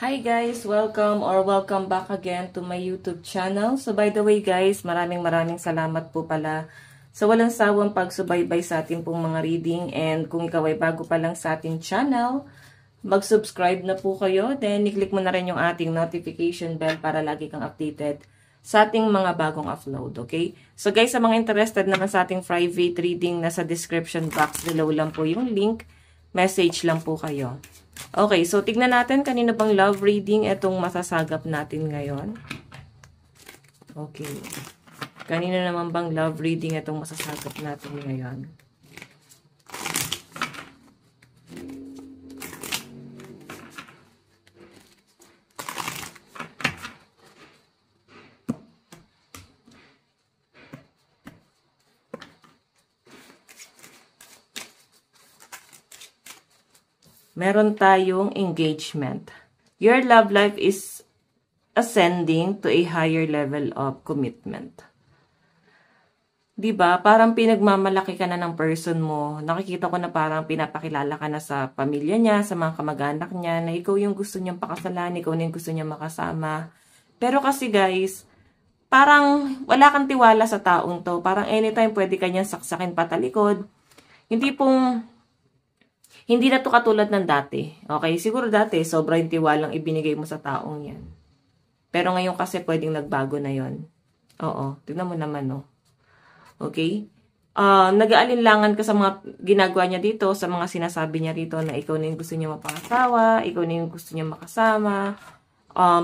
Hi guys! Welcome back again to my YouTube channel. So by the way guys, maraming salamat po pala sa walang sawang pagsubaybay sa ating pong mga reading. And kung ikaw ay bago pa lang sa ating channel, mag-subscribe na po kayo. Then i-click mo na rin yung ating notification bell para lagi kang updated sa ating mga bagong upload. Okay? So guys, sa mga interested naman sa ating private reading, nasa description box below lang po yung link. Message lang po kayo. Okay, so tignan natin kanina bang love reading itong masasagap natin ngayon. Okay. Kanina naman bang love reading itong masasagap natin ngayon. Meron tayong engagement. Your love life is ascending to a higher level of commitment. Diba? Parang pinagmamalaki ka na ng person mo. Nakikita ko na parang pinapakilala ka na sa pamilya niya, sa mga kamag-anak niya, na ikaw yung gusto niyang pakasalan, ikaw na yung gusto niyang makasama. Pero kasi guys, parang wala kang tiwala sa taong to. Parang anytime pwede ka niyang saksakin patalikod. Hindi na to katulad ng dati. Okay? Siguro dati, sobrang tiwalang ibinigay mo sa taong yan. Pero ngayon kasi pwedeng nagbago na yon. Oo. Tignan mo naman, no? Okay? Nag-aalinlangan ka sa mga ginagawa niya dito, sa mga sinasabi niya rito na ikaw na yung gusto niya mapangasawa, ikaw na yung gusto niya makasama,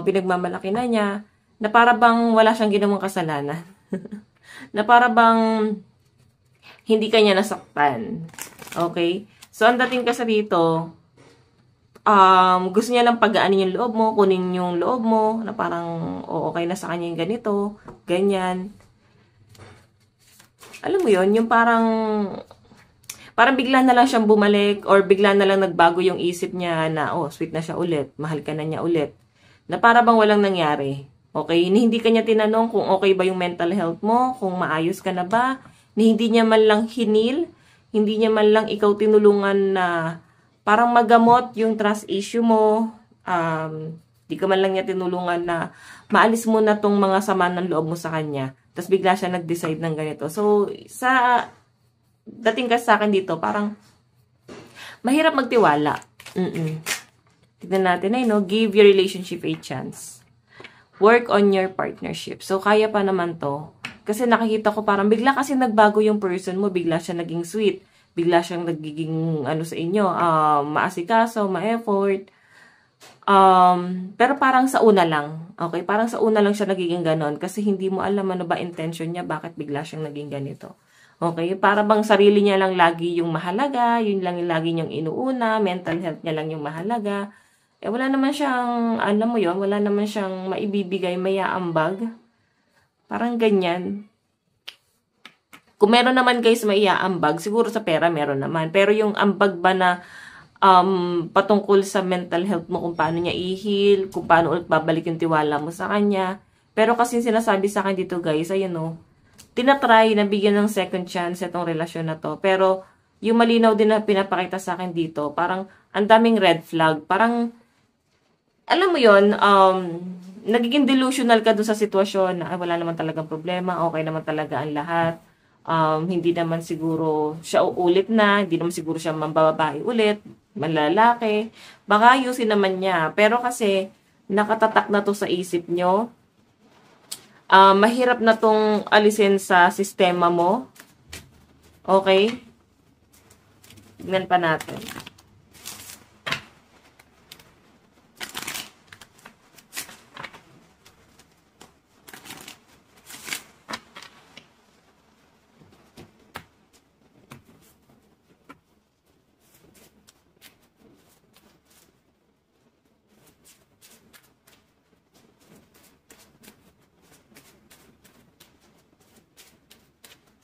pinagmamalaki na niya, na para bang wala siyang ginawang kasalanan. Na para bang hindi ka niya nasaktan. Okay? So, ang dating kasi dito, gusto niya lang pagaanin yung loob mo, kunin yung loob mo, na parang, okay na sa kanya yung ganito, ganyan. Alam mo yon, yung parang bigla na lang siyang bumalik, or bigla na lang nagbago yung isip niya na, sweet na siya ulit, mahal ka na niya ulit. Na para bang walang nangyari. Okay? Hindi ka niya tinanong kung okay ba yung mental health mo, kung maayos ka na ba, hindi niya man lang hinil, hindi niya man lang ikaw tinulungan na parang magamot yung trust issue mo. Di ka man lang niya tinulungan na maalis mo na tong mga sama ng loob mo sa kanya. Tapos bigla siya nag-decide ng ganito. So, dating kasi sa akin dito, parang mahirap magtiwala. Tignan natin ay, give your relationship a chance. Work on your partnership. So, kaya pa naman to. Kasi nakikita ko parang bigla kasi nagbago yung person mo, bigla siya naging sweet, bigla siyang nagiging sa inyo, maasikaso, ma-effort. Pero parang sa una lang, okay? Parang sa una lang siya nagiging ganon kasi hindi mo alam ano ba intention niya, bakit bigla siyang naging ganito. Okay? Para bang sarili niya lang lagi yung mahalaga, yun lang yung lagi niyang inuuna, mental health niya lang yung mahalaga. Wala naman siyang, alam mo yun, wala naman siyang maibibigay, mayaambag. Parang ganyan. Kung meron naman guys maiaambag, siguro sa pera meron naman. Pero yung ambag ba na patungkol sa mental health mo, kung paano niya i-heal, kung paano ulit babalik yung tiwala mo sa kanya. Pero kasi sinasabi sa akin dito guys, ayun tinatry na bigyan ng second chance itong relasyon na to. Pero yung malinaw din na pinapakita sa akin dito, parang ang daming red flag. Parang, alam mo yon, nagiging delusional ka dun sa sitwasyon na wala naman talagang problema, okay naman talaga ang lahat. Hindi naman siguro siya uulit na, hindi naman siguro siya mambababae ulit, malalaki. Baka ayusin naman niya. Pero kasi, nakatatak na to sa isip nyo. Mahirap na tong alisin sa sistema mo. Okay? Tignan pa natin.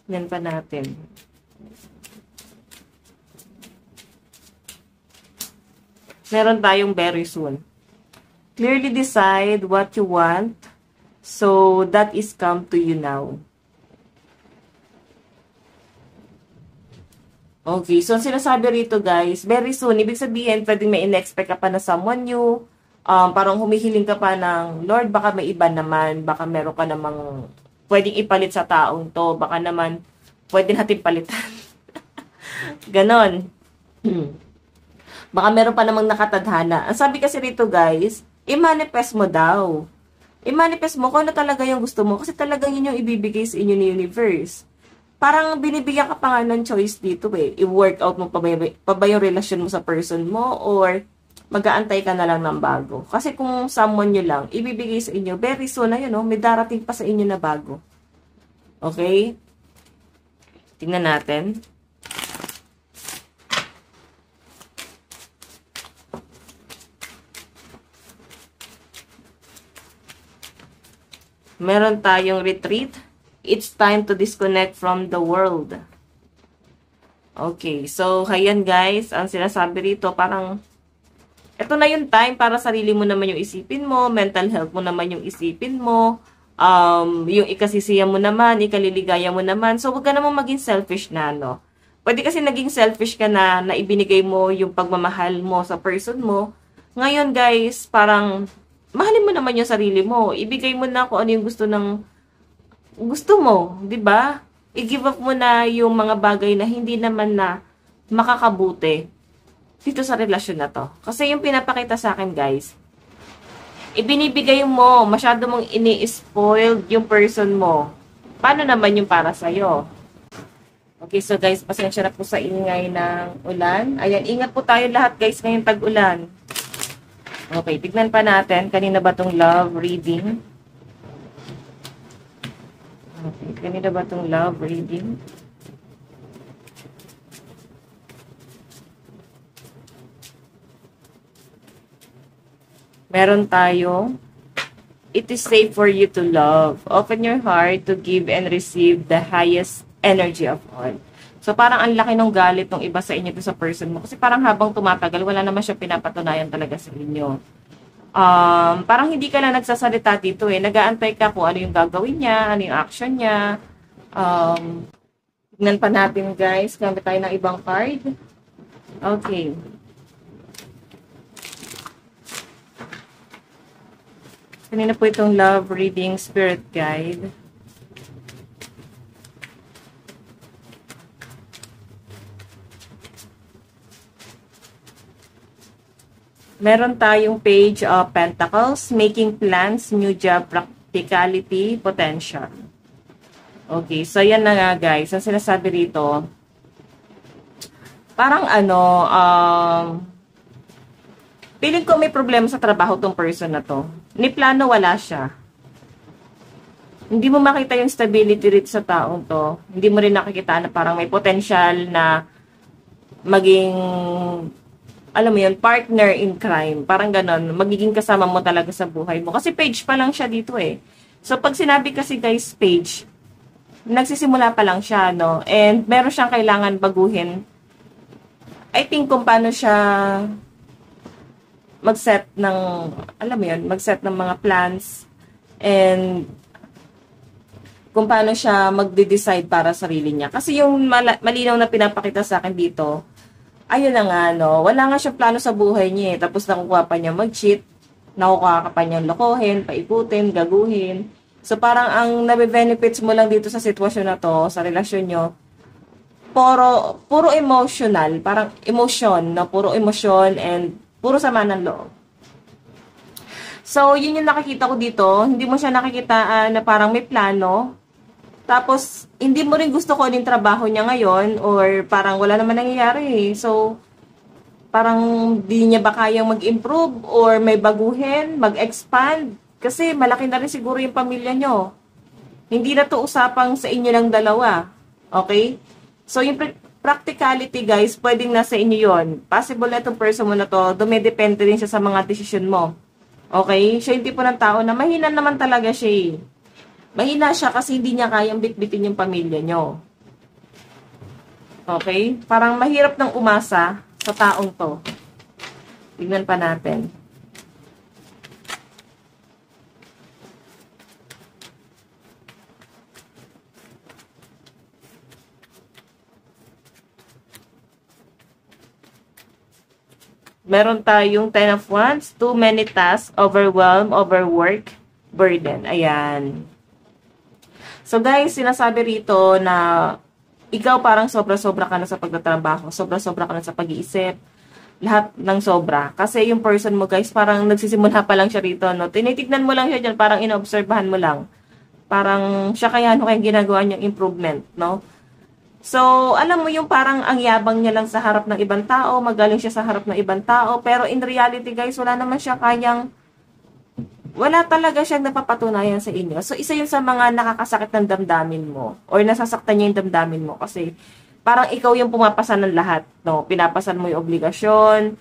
Yan pa natin. Meron tayong very soon. Clearly decide what you want. So, that is come to you now. Okay, so sinasabi rito guys, very soon, ibig sabihin, pwedeng may in-expect ka pa na someone new, parang humihiling ka pa ng, Lord, baka may iba naman, baka meron ka namang pwedeng ipalit sa taong to, baka naman pwede natin palitan. Ganon. Baka meron pa namang nakatadhana. Ang sabi kasi rito guys, i-manifest mo daw. I-manifest mo kung ano talaga yung gusto mo kasi talagang yun yung ibibigay sa inyo ni universe. Parang binibigyan ka pa nga ng choice dito eh. I-work out mo pa ba yung relasyon mo sa person mo or mag-aantay ka na lang ng bago. Kasi kung someone nyo lang, ibibigay sa inyo, very soon na yun, no? May darating pa sa inyo na bago. Okay? Tingnan natin. Meron tayong retreat. It's time to disconnect from the world. Okay, so ayan guys, ang sinasabi rito parang ito na yung time para sarili mo naman yung isipin mo, mental health mo naman yung isipin mo, yung ikasisiya mo naman, ikaliligaya mo naman. So, huwag ka namang maging selfish na, no? Pwede kasi naging selfish ka na ibinigay mo yung pagmamahal mo sa person mo. Ngayon, guys, parang mahalin mo naman yung sarili mo. Ibigay mo na kung ano yung gusto mo, 'di ba? I-give up mo na yung mga bagay na hindi naman na makakabuti dito sa relasyon na to. Kasi yung pinapakita sa akin, guys, ibinibigay mo, masyado mong ini-spoiled yung person mo. Paano naman yung para sa'yo? Okay, so guys, pasensya na po sa ingay ng ulan. Ayan, ingat po tayo lahat, guys, ngayong tag-ulan. Okay, tignan pa natin. Kanina ba tong love reading? Okay, kanina ba tong love reading? Meron tayo. It is safe for you to love. Open your heart to give and receive the highest energy of all. So, parang ang laki ng galit ng iba sa inyo to sa person mo. Kasi parang habang tumatagal, wala naman siya pinapatunayan talaga sa inyo. Parang hindi ka lang nagsasalita dito eh. Nag-aantay ka kung ano yung gagawin niya, ano yung action niya. Tignan pa natin guys. Gamit tayo ng ibang card. Okay. Kanina po itong love reading spirit guide. Meron tayong page of Pentacles, making plans, new job, practicality, potential. Okay, so yan na nga guys. Ang sinasabi rito, parang feeling ko may problema sa trabaho tong person na to. Ni plano wala siya. Hindi mo makita yung stability rate sa taong to. Hindi mo rin nakikita na parang may potential na maging alam mo yun, partner in crime. Parang ganon. Magiging kasama mo talaga sa buhay mo. Kasi page pa lang siya dito eh. So, pag sinabi kasi guys, page, nagsisimula pa lang siya, no? And meron siyang kailangan baguhin. I think kung paano siya mag-set ng, alam mo yun, mag-set ng mga plans and kung paano siya magde-decide para sa sarili niya. Kasi yung malinaw na pinapakita sa akin dito, ayun na nga, no? Wala nga siyang plano sa buhay niya eh. Tapos nakukuha pa niya mag-cheat, nakukuha ka pa niyang lokohin, paikutin, gaguhin. So parang ang nabe-benefits mo lang dito sa sitwasyon na to, sa relasyon niyo, puro emotional, parang emotion, no? Puro emotion and puro sama ng loob. So, yun yung nakikita ko dito. Hindi mo siya nakikita na parang may plano. Tapos, hindi mo rin gusto ko yung trabaho niya ngayon or parang wala naman nangyayari. So, parang di niya ba kayang mag-improve or may baguhin, mag-expand? Kasi malaki na rin siguro yung pamilya nyo. Hindi na to usapang sa inyo lang dalawa. Okay? So, yung practicality, guys, pwedeng nasa inyo yon. Possible na itong person mo na to, dumidepende rin siya sa mga desisyon mo. Okay? Siya yung tipo ng tao na mahina naman talaga siya eh. Mahina siya kasi hindi niya kayang bitbitin yung pamilya nyo. Okay? Parang mahirap nang umasa sa taong to. Tignan pa natin. Meron tayong 10 of Wands, too many tasks, overwhelm, overwork, burden. Ayan. So guys, sinasabi rito na ikaw parang sobra-sobra ka na sa pagtatrabaho, sobra-sobra ka na sa pag-iisip, lahat ng sobra. Kasi yung person mo guys, parang nagsisimula pa lang siya rito, no? Tinitignan mo lang siya dyan, parang inoobserbahan mo lang. Parang siya kaya ano kayang ginagawa niyang improvement, no? So, alam mo yung parang ang yabang niya lang sa harap ng ibang tao, magaling siya sa harap ng ibang tao, pero in reality guys, wala talaga siyang napapatunayan sa inyo. So, isa yun sa mga nakakasakit ng damdamin mo, or nasasaktan niya yung damdamin mo, kasi parang ikaw yung pumapasan ng lahat, no? Pinapasan mo yung obligasyon,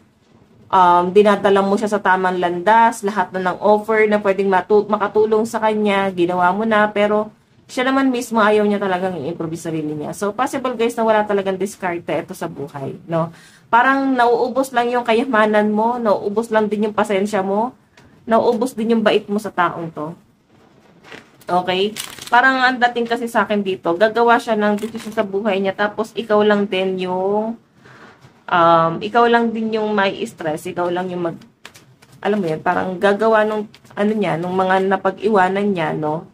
dinadala mo siya sa tamang landas, lahat na ng offer na pwedeng makatulong sa kanya, ginawa mo na, pero siya naman mismo ayaw niya talagang i-improve sarili niya. So, possible guys na wala talagang diskarte ito sa buhay, no? Parang nauubos lang yung kayamanan mo, nauubos lang din yung pasensya mo, nauubos din yung bait mo sa taong to. Okay? Parang ang dating kasi sa akin dito, gagawa siya ng desisyon sa buhay niya, tapos ikaw lang din yung may stress, ikaw lang yung alam mo yan, parang gagawa nung nung mga napag-iwanan niya, no?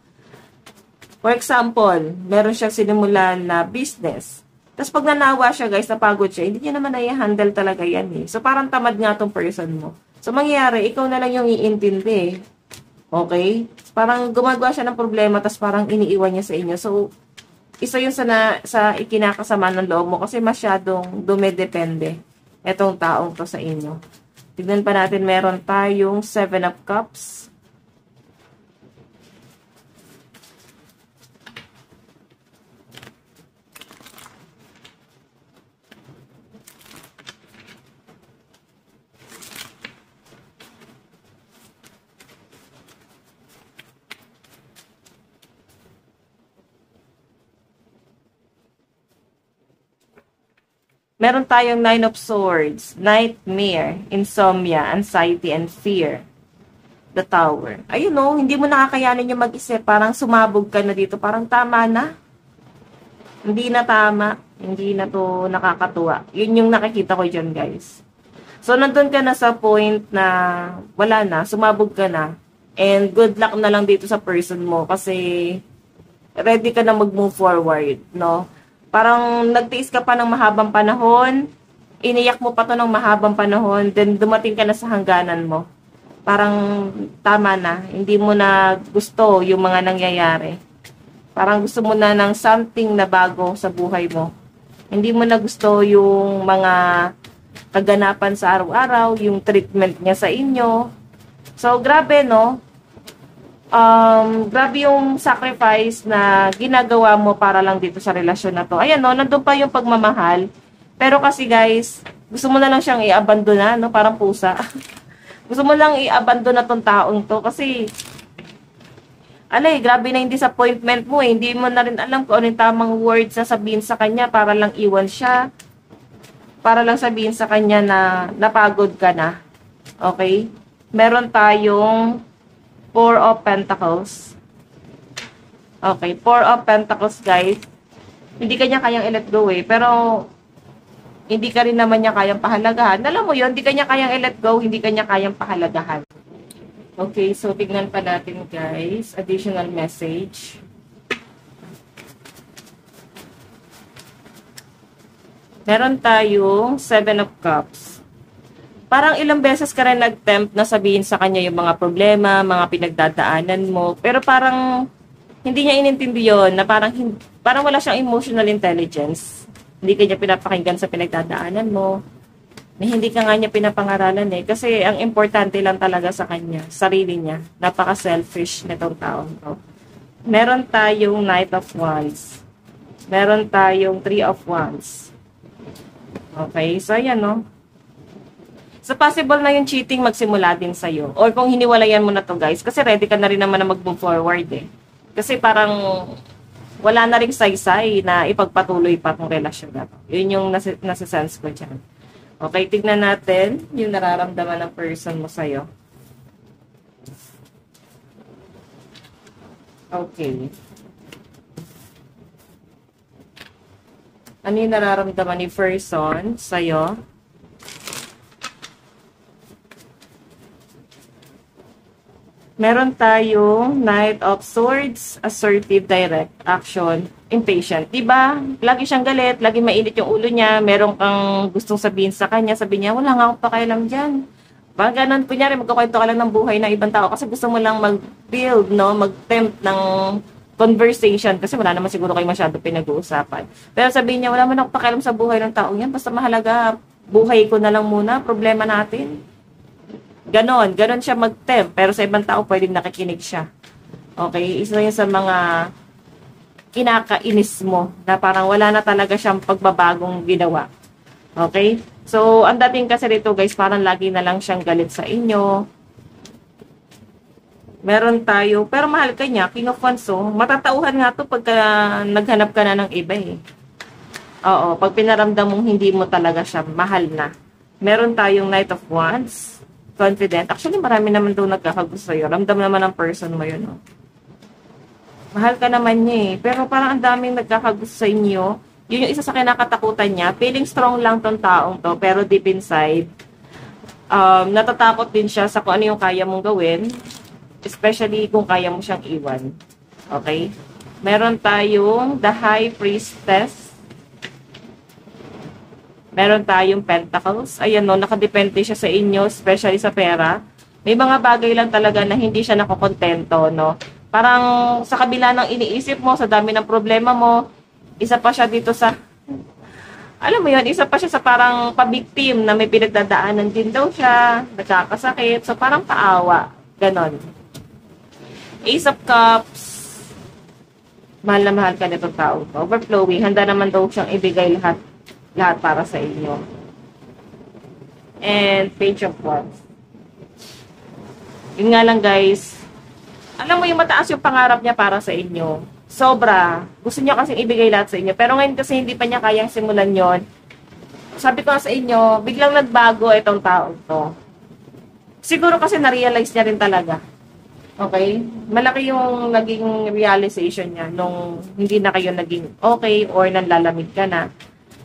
For example, meron siyang sinimulan na business. Tapos pag nanawa siya guys, napagod siya, hindi niya naman i-handle talaga yan eh. So parang tamad nga tong person mo. So mangyayari, ikaw na lang yung iintindi. Okay? Parang gumagawa siya ng problema, tapos parang iniiwan niya sa inyo. So, isa yun sa ikinakasama ng loob mo kasi masyadong dumedepende etong taong to sa inyo. Tignan pa natin, meron tayong 7 of Cups. Meron tayong 9 of Swords, Nightmare, Insomnia, Anxiety, and Fear. The Tower. Ayun no, hindi mo nakakayanin yung mag-isip. Parang sumabog ka na dito. Parang tama na. Hindi na tama. Hindi na to nakakatuwa. Yun yung nakikita ko dyan, guys. So, nandun ka na sa point na wala na. Sumabog ka na. And good luck na lang dito sa person mo. Kasi ready ka na mag-move forward, no? Parang nagtiis ka pa ng mahabang panahon, iniyak mo pa to ng mahabang panahon, then dumating ka na sa hangganan mo. Parang tama na, hindi mo na gusto yung mga nangyayari. Parang gusto mo na ng something na bago sa buhay mo. Hindi mo na gusto yung mga kaganapan sa araw-araw, yung treatment niya sa inyo. So, grabe, no? Grabe yung sacrifice na ginagawa mo para lang dito sa relasyon na to. Ayan, no, nandun pa yung pagmamahal. Pero kasi guys, gusto mo na lang siyang i-abandona, no, parang pusa. Gusto mo lang i-abandona tong taong to kasi grabe na yung disappointment mo eh. Hindi mo na rin alam kung ano yung tamang words na sabihin sa kanya para lang iwan siya. Para lang sabihin sa kanya na napagod ka na. Okay? Meron tayong 4 of Pentacles. Okay, 4 of Pentacles, guys. Hindi kanya kayang i-let go eh. Pero, hindi ka rin naman niya kayang pahalagahan. Alam mo yun, hindi kanya kayang i-let go, hindi kanya kayang pahalagahan. Okay, so tignan pa natin, guys. Additional message. Meron tayong 7 of Cups. Parang ilang beses ka rin nag-tempt na sabihin sa kanya yung mga problema, mga pinagdadaanan mo. Pero parang hindi niya inintindi yun, na parang wala siyang emotional intelligence. Hindi ka niya pinapakinggan sa pinagdadaanan mo. Na hindi ka nga niya pinapangaralan eh. Kasi ang importante lang talaga sa kanya, sarili niya. Napaka-selfish nitong taong to. Meron tayong Knight of Wands. Meron tayong 3 of Wands. Okay, so ayan no. So, possible na yung cheating magsimula din sa'yo. Or kung hiniwalayan mo na to guys, kasi ready ka na rin naman na mag-move forward eh. Kasi parang wala na rin saysay na ipagpatuloy pa tong relasyon na to. Yun yung nasa-sense ko dyan. Okay, tignan natin yung nararamdaman ng person mo sa'yo. Okay. Ano yung nararamdaman ni person sa'yo? Meron tayong Knight of Swords, assertive, direct action, impatient. Diba? Lagi siyang galit, lagi mainit yung ulo niya, meron kang gustong sabihin sa kanya, sabi niya, wala nga akong pakialam dyan. Pag ganun, kunyari, magkukwento ka lang ng buhay ng ibang tao kasi gusto mo lang mag-build, no? Mag-tempt ng conversation kasi wala naman siguro kayo masyado pinag-uusapan. Pero sabihin niya, wala man ako pakialam sa buhay ng tao yan, basta mahalaga, buhay ko na lang muna, problema natin. Ganon siya mag-tempt, pero sa ibang tao pwedeng nakikinig siya. Okay, isa yun sa mga kinakainis mo, na parang wala na talaga siyang pagbabagong ginawa. Okay? So, ang dating kasi rito guys, parang lagi na lang siyang galit sa inyo. Meron tayo, pero mahal ka niya, King of Wands, oh. Matatauhan nga to pagka naghanap ka na ng iba eh. Oo, pag pinaramdam mong hindi mo talaga siya, mahal na. Meron tayong Knight of Wands, confident. Actually, marami naman daw nagkakagusto sa'yo. Ramdam naman ng person mo yun, oh. Mahal ka naman niya eh. Pero parang ang daming nagkakagusto sa inyo. Yun yung isa sa kinakatakutan niya. Feeling strong lang tong taong to, pero deep inside, natatakot din siya sa kung ano yung kaya mong gawin. Especially kung kaya mo siyang iwan. Okay? Meron tayong The High Priestess. Meron tayong Pentacles. Ayan no, nakadepende siya sa inyo, especially sa pera. May mga bagay lang talaga na hindi siya nakokontento, no? Parang sa kabila ng iniisip mo, sa dami ng problema mo, isa pa siya dito sa, alam mo yun, isa pa siya sa parang pabiktim na may pinagdadaanan din daw siya, nagkakasakit, so parang paawa, ganon. Ace of Cups, mahal na mahal ka nitong tao. Overflowing, handa naman daw siyang ibigay lahat para sa inyo. And Page of Wands. Yun nga lang guys, alam mo yung mataas yung pangarap niya para sa inyo. Sobra. Gusto niya kasing ibigay lahat sa inyo. Pero ngayon kasi hindi pa niya kayang simulan yon. Sabi ko sa inyo, biglang nagbago itong tao to. Siguro kasi na-realize niya rin talaga. Okay? Malaki yung naging realization niya nung hindi na kayo naging okay or nanlalamig ka na.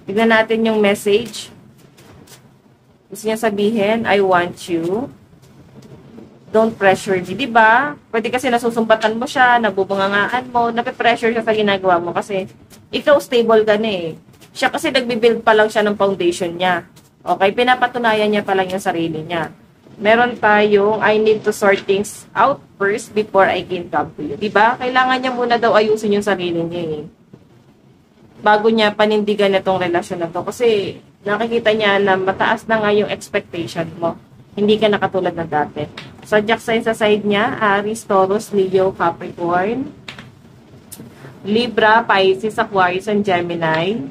Tignan natin yung message. Gusto niya sabihin, I want you. Don't pressure me. Diba? Pwede kasi nasusumbatan mo siya, nabubungangaan mo, nape-pressure siya sa ginagawa mo kasi ikaw stable ka na eh. Siya kasi nagbibuild pa lang siya ng foundation niya. Okay? Pinapatunayan niya pa lang yung sarili niya. Meron tayong, I need to sort things out first before I can come to you. Diba? Kailangan niya muna daw ayusin yung sarili niya eh. Bago niya panindigan itong relasyon na to. Kasi nakikita niya na mataas na nga yung expectation mo. Hindi ka na katulad ng dati. Zodiac sign sa side niya, Aries, Taurus, Leo, Capricorn, Libra, Pisces, Aquarius, and Gemini.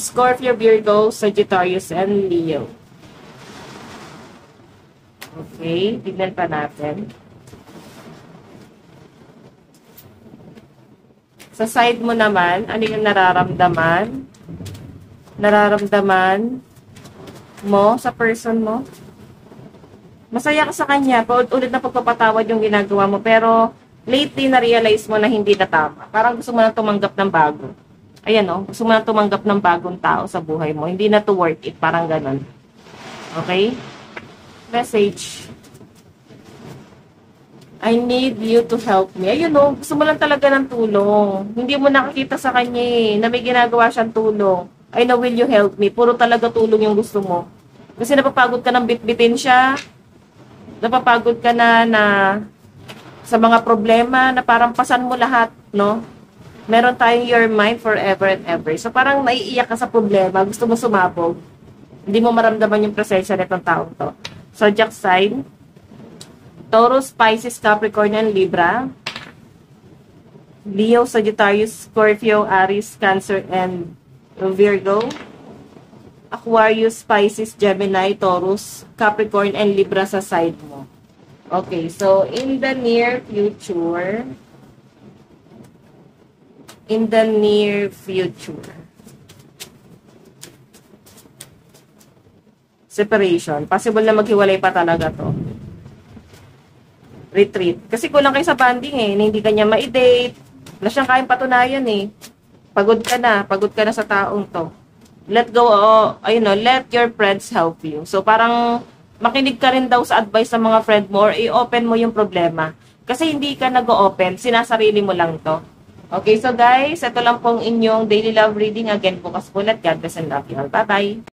Scorpio, Virgo, Sagittarius, and Leo. Okay, tignan pa natin. Sa side mo naman, ano yung nararamdaman? Nararamdaman mo sa person mo? Masaya ka sa kanya, paulit-ulit na pagpapatawad yung ginagawa mo, pero lately na-realize mo na hindi na tama. Parang gusto mo na tumanggap ng bago. Ayan o, gusto mo na tumanggap ng bagong tao sa buhay mo. Hindi na to worth it, parang ganun. Okay? Message. I need you to help me. Ayun o, gusto mo lang talaga ng tulong. Hindi mo nakakita sa kanya eh, na may ginagawa siyang tulong. I know, will you help me? Puro talaga tulong yung gusto mo. Kasi napapagod ka ng bitbitin siya. Napapagod ka na sa mga problema na parang pasan mo lahat, no? Meron tayong your mind forever and ever. So parang naiiyak ka sa problema, gusto mo sumabog. Hindi mo maramdaman yung presensya nitong taong to. Zodiac sign, Taurus, Pisces, Capricorn, and Libra. Leo, Sagittarius, Scorpio, Aries, Cancer, and Virgo. Aquarius, Pisces, Gemini, Taurus, Capricorn, and Libra sa side mo. Okay, so in the near future, separation. Possible na maghiwalay pa talaga to. Retreat. Kasi kulang kayo sa bonding eh, na hindi kanya ma-date. Wala siyang kayang patunayan eh. Pagod ka na sa taong to. Let go, ayun no, let your friends help you. So parang makinig ka rin daw sa advice ng mga friend mo or i-open mo yung problema. Kasi hindi ka nag-open, sinasarili mo lang to. Okay, so guys, ito lang pong inyong daily love reading. Again, bukas po ulit. God bless and love you all. Bye-bye!